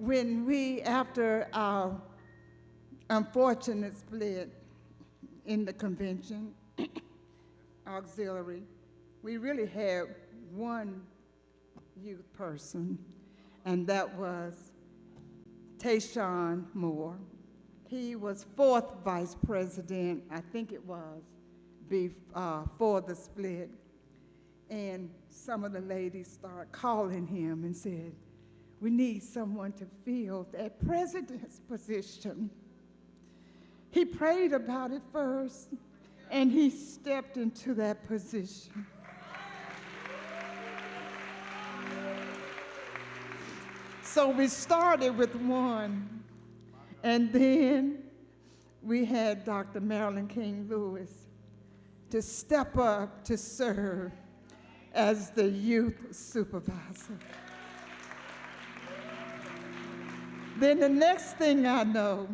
when we, after our unfortunate split in the convention, auxiliary, we really had one youth person, and that was Tayshawn Moore. He was fourth vice president, I think it was, before the split. And some of the ladies started calling him and said, we need someone to fill that president's position. He prayed about it first, and he stepped into that position. So we started with one, and then we had Dr. Marilyn King Lewis to step up to serve as the youth supervisor. Then the next thing I know,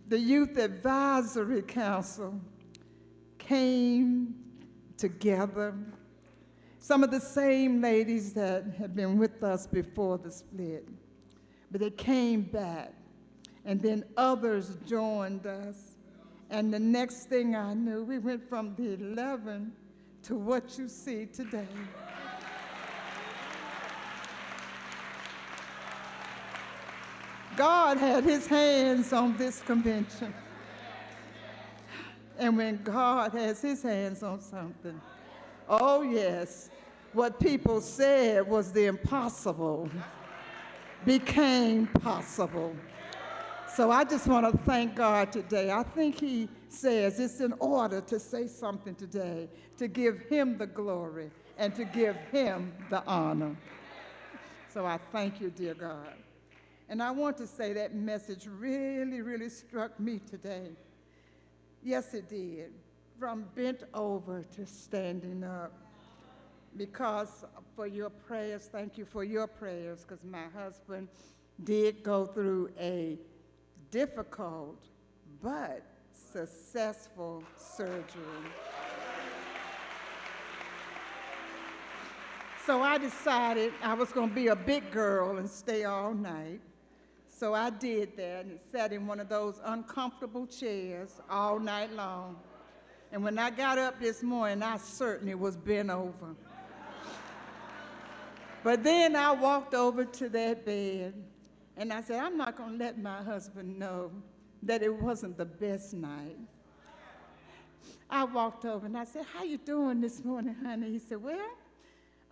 the Youth Advisory Council came together. Some of the same ladies that had been with us before the split, but they came back, and then others joined us. And the next thing I knew, we went from the 11 to what you see today. God had his hands on this convention. And when God has his hands on something, oh yes, what people said was the impossible became possible. So I just want to thank God today. I think he says it's in order to say something today, to give him the glory and to give him the honor. So I thank you, dear God. And I want to say that message really, really struck me today. Yes, it did. From bent over to standing up. Because for your prayers, thank you for your prayers, because my husband did go through a difficult but successful surgery. So I decided I was going to be a big girl and stay all night. So I did that and sat in one of those uncomfortable chairs all night long. And when I got up this morning, I certainly was bent over. But then I walked over to that bed, and I said, I'm not going to let my husband know that it wasn't the best night. I walked over, and I said, how you doing this morning, honey? He said, well,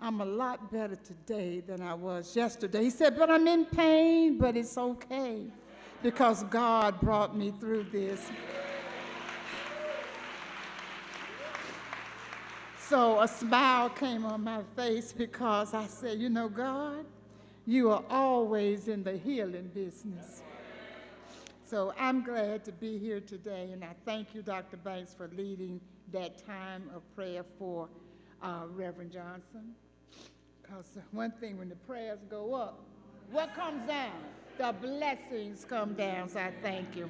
I'm a lot better today than I was yesterday. He said, but I'm in pain, but it's okay, because God brought me through this. So a smile came on my face because I said, you know, God, you are always in the healing business. So I'm glad to be here today, and I thank you, Dr. Banks, for leading that time of prayer for Reverend Johnson. Because one thing, when the prayers go up, what comes down? The blessings come down, so I thank you.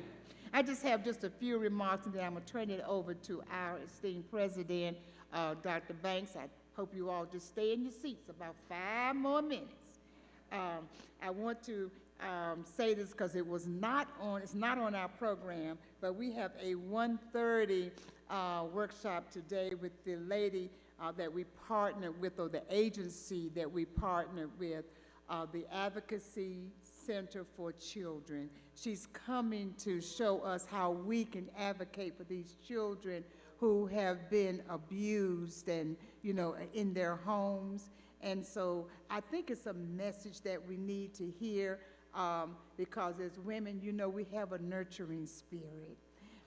I just have just a few remarks, and then I'm going to turn it over to our esteemed president, Dr. Banks. I hope you all just stay in your seats about 5 more minutes. I want to say this because it's not on our program, but we have a 1:30 workshop today with the lady that we partnered with, or the agency that we partnered with, the Advocacy Center for Children. She's coming to show us how we can advocate for these children who have been abused and, you know, in their homes. And so I think it's a message that we need to hear because as women, you know, we have a nurturing spirit.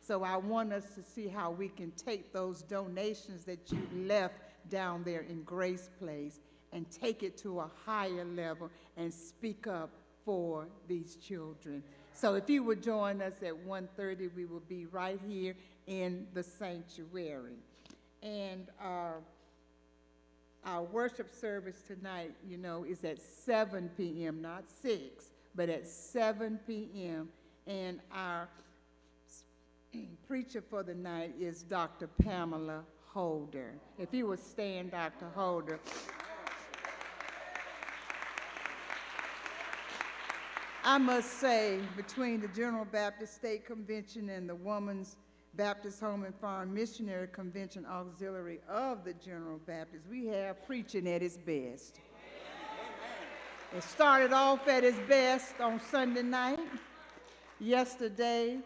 So I want us to see how we can take those donations that you left down there in Grace Place and take it to a higher level and speak up for these children. So if you would join us at 1:30, we will be right here in the sanctuary. And our worship service tonight, you know, is at 7 p.m., not 6, but at 7 p.m. And our preacher for the night is Dr. Pamela Holder. If you would stand, Dr. Holder. I must say, between the General Baptist State Convention and the Woman's Baptist Home and Farm Missionary Convention Auxiliary of the General Baptist, we have preaching at its best. It started off at its best on Sunday night. Yesterday,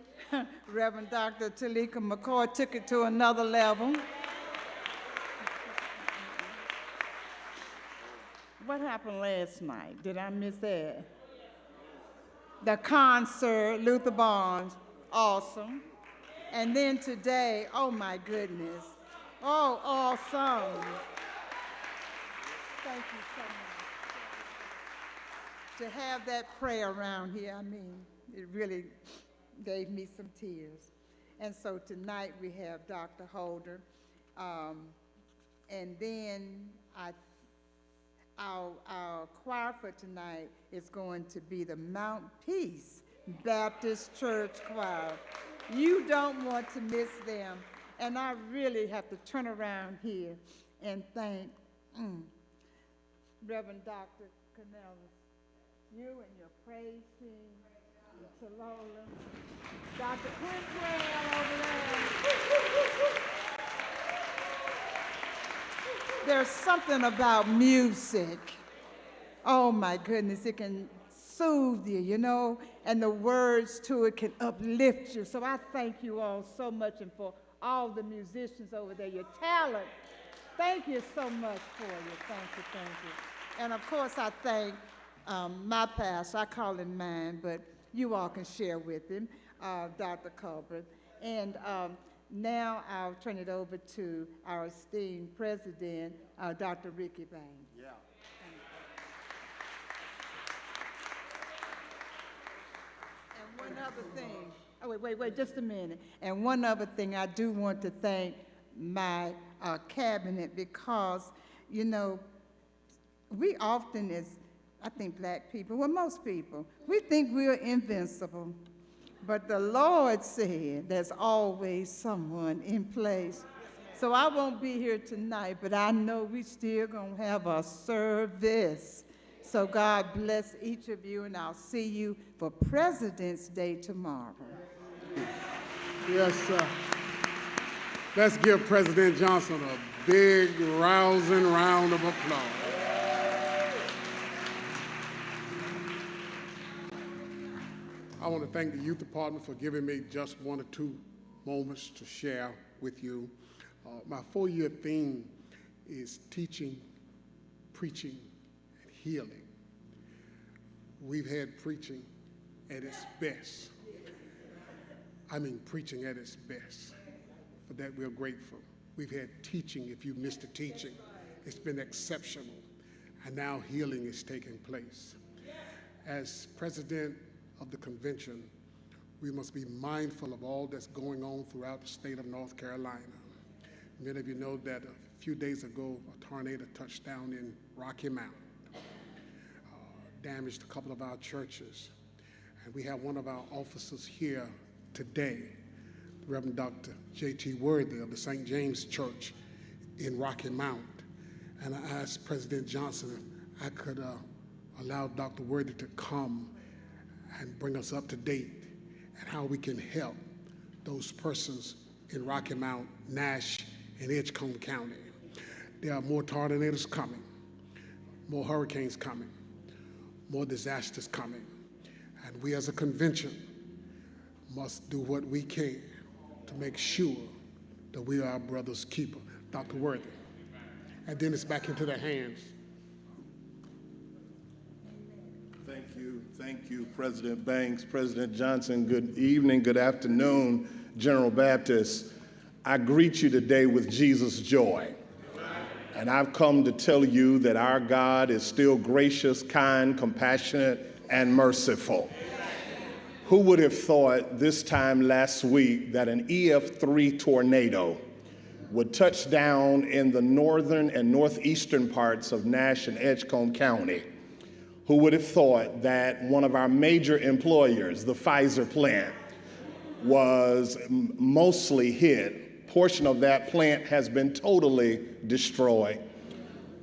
Reverend Dr. Talika McCoy took it to another level. What happened last night? Did I miss that? The concert, Luther Barnes, awesome. And then today, oh my goodness, oh, awesome. Thank you so much. To have that prayer around here, I mean, it really gave me some tears. And so tonight we have Dr. Holder. And then our choir for tonight is going to be the Mount Peace Baptist Church Choir. You don't want to miss them. And I really have to turn around here and thank Reverend Dr. Cornelis, you and your praise team, Talola, Dr. Quintrell over there. There's something about music. Oh my goodness, it can soothe you, you know, and the words to it can uplift you. So I thank you all so much, and for all the musicians over there, your talent. Thank you so much for you. Thank you, thank you. And of course, I thank my pastor. I call him mine, but you all can share with him, Dr. Culbert. And now I'll turn it over to our esteemed president, Dr. Ricky Banks. Yeah. And one other thing, oh, wait, just a minute. And one other thing, I do want to thank my cabinet, because, you know, we often, as I think black people, well, most people, we think we're invincible. But the Lord said there's always someone in place. So I won't be here tonight, but I know we still gonna have a service. So God bless each of you, and I'll see you for President's Day tomorrow. Yes, sir. Let's give President Johnson a big, rousing round of applause. I want to thank the youth department for giving me just 1 or 2 moments to share with you. My 4-year theme is teaching, preaching, and healing. We've had preaching at its best. I mean, preaching at its best. For that, we're grateful. We've had teaching. If you missed the teaching, it's been exceptional. And now healing is taking place. As president of the convention, we must be mindful of all that's going on throughout the state of North Carolina. Many of you know that a few days ago, a tornado touched down in Rocky Mount, damaged a couple of our churches. And we have one of our officers here today, Reverend Dr. J.T. Worthy of the St. James Church in Rocky Mount. And I asked President Johnson if I could allow Dr. Worthy to come and bring us up to date and how we can help those persons in Rocky Mount, Nash, and Edgecombe County. There are more tornadoes coming, more hurricanes coming, more disasters coming. And we as a convention must do what we can to make sure that we are our brother's keeper. Dr. Worthy. And then it's back into their hands. Thank you, President Banks, President Johnson. Good evening, good afternoon, General Baptist. I greet you today with Jesus' joy. And I've come to tell you that our God is still gracious, kind, compassionate, and merciful. Who would have thought this time last week that an EF3 tornado would touch down in the northern and northeastern parts of Nash and Edgecombe County? Who would have thought that one of our major employers, the Pfizer plant, was mostly hit? A portion of that plant has been totally destroyed.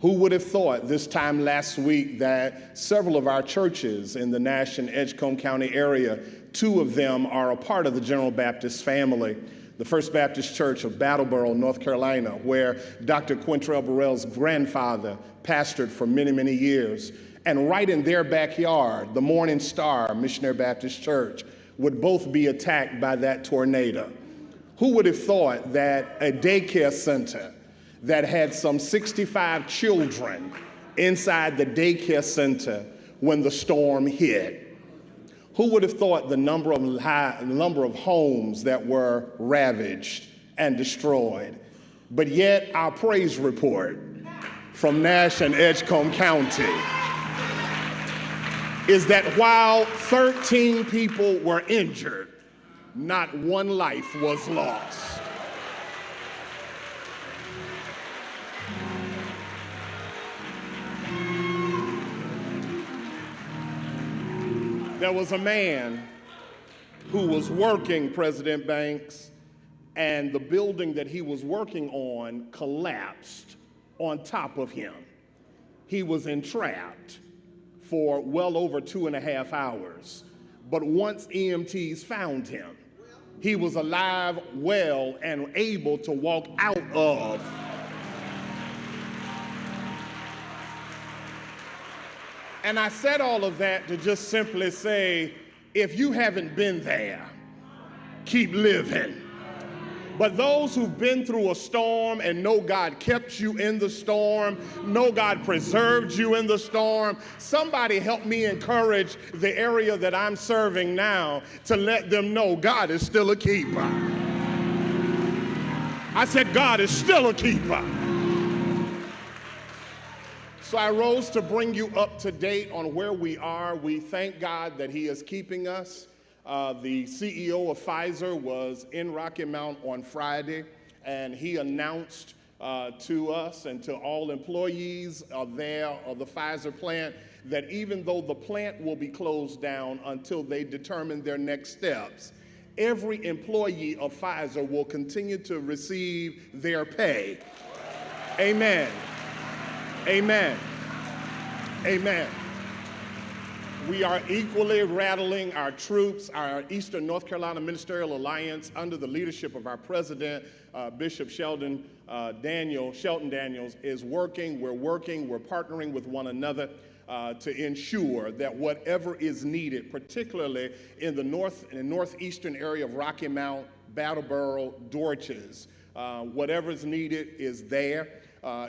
Who would have thought this time last week that several of our churches in the Nash and Edgecombe County area, 2 of them are a part of the General Baptist family. The First Baptist Church of Battleboro, North Carolina, where Dr. Quintrell Burrell's grandfather pastored for many, many years. And right in their backyard, the Morning Star Missionary Baptist Church would both be attacked by that tornado. Who would have thought that a daycare center that had some 65 children inside the daycare center when the storm hit? Who would have thought the number of homes that were ravaged and destroyed? But yet our praise report from Nash and Edgecombe County is that while 13 people were injured, not one life was lost. There was a man who was working, President Banks, and the building that he was working on collapsed on top of him. He was entrapped for well over 2.5 hours. But once EMTs found him, he was alive, well, and able to walk out of. And I said all of that to just simply say, if you haven't been there, keep living. But those who've been through a storm and know God kept you in the storm, know God preserved you in the storm, somebody help me encourage the area that I'm serving now to let them know God is still a keeper. I said God is still a keeper. So I rose to bring you up to date on where we are. We thank God that He is keeping us. The CEO of Pfizer was in Rocky Mount on Friday, and he announced to us and to all employees there of the Pfizer plant that even though the plant will be closed down until they determine their next steps, every employee of Pfizer will continue to receive their pay. Amen. Amen. Amen. We are equally rattling our troops. Our Eastern North Carolina Ministerial Alliance, under the leadership of our president, Bishop Shelton Daniels, is working. We're partnering with one another to ensure that whatever is needed, particularly in the northeastern area of Rocky Mount, Battleboro, Dorches, whatever is needed is there.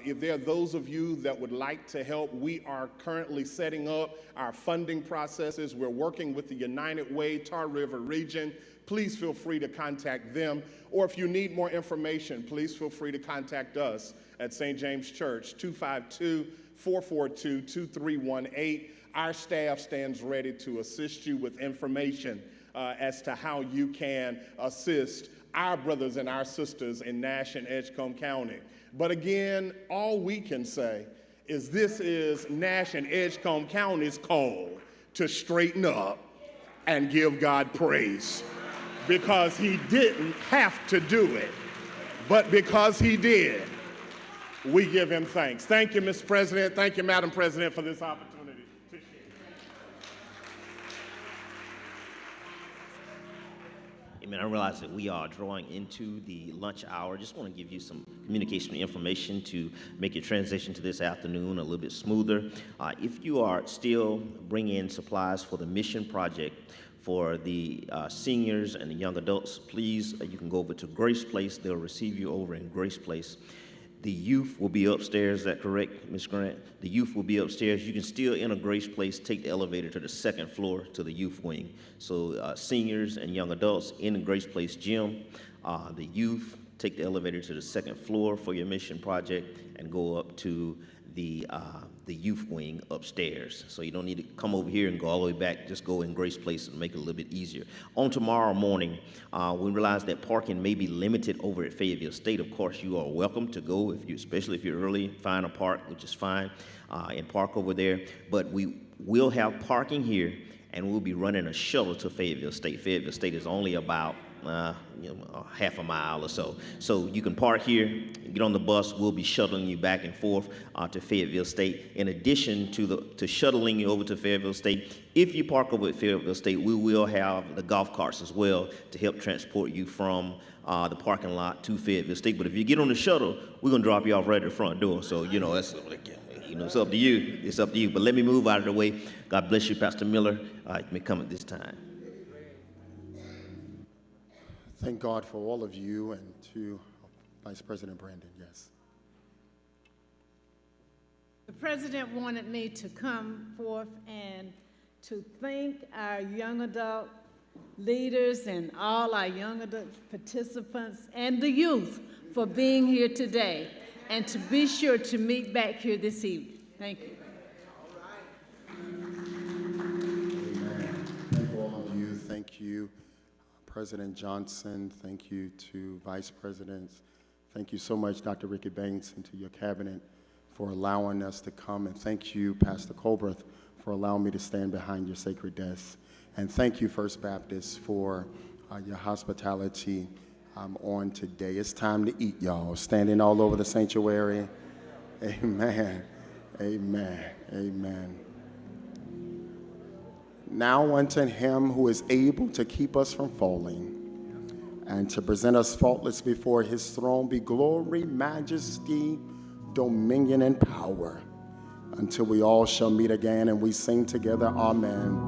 If there are those of you that would like to help, we are currently setting up our funding processes. We're working with the United Way Tar River region. Please feel free to contact them. Or if you need more information, please feel free to contact us at St. James Church, 252-442-2318. Our staff stands ready to assist you with information as to how you can assist our brothers and our sisters in Nash and Edgecombe County. But again, all we can say is this is Nash and Edgecombe County's call to straighten up and give God praise. Because He didn't have to do it, but because He did, we give Him thanks. Thank you, Mr. President. Thank you, Madam President, for this opportunity. Amen. I realize that we are drawing into the lunch hour. Just want to give you some communication information to make your transition to this afternoon a little bit smoother. If you are still bringing in supplies for the mission project for the seniors and the young adults, please, you can go over to Grace Place. They'll receive you over in Grace Place. The youth will be upstairs. Is that correct, Ms. Grant? The youth will be upstairs. You can still enter Grace Place, take the elevator to the second floor to the youth wing. So seniors and young adults in the Grace Place gym, the youth, take the elevator to the second floor for your mission project and go up to the youth wing upstairs. So you don't need to come over here and go all the way back. Just go in Grace Place and make it a little bit easier. On tomorrow morning, we realize that parking may be limited over at Fayetteville State. Of course, you are welcome to go, especially if you're early, find a park, which is fine, and park over there. But we will have parking here, and we'll be running a shuttle to Fayetteville State. Fayetteville State is only about half a mile or so. So you can park here, get on the bus. We'll be shuttling you back and forth to Fayetteville State. In addition to shuttling you over to Fayetteville State, if you park over at Fayetteville State, we will have the golf carts as well to help transport you from the parking lot to Fayetteville State. But if you get on the shuttle, we're gonna drop you off right at the front door. So that's it's up to you. It's up to you. But let me move out of the way. God bless you, Pastor Miller. You may come at this time. Thank God for all of you, and to Vice President Brandon, yes. The president wanted me to come forth and to thank our young adult leaders and all our young adult participants and the youth for being here today, and to be sure to meet back here this evening. Thank you. Amen. Thank all of you. Thank you, President Johnson. Thank you to Vice Presidents. Thank you so much, Dr. Ricky Banks, and to your cabinet for allowing us to come. And thank you, Pastor Colbert, for allowing me to stand behind your sacred desk. And thank you, First Baptist, for your hospitality on today. It's time to eat, y'all. Standing all over the sanctuary. Amen. Amen. Amen. Now unto him who is able to keep us from falling and to present us faultless before his throne be glory, majesty, dominion, and power until we all shall meet again and we sing together, amen.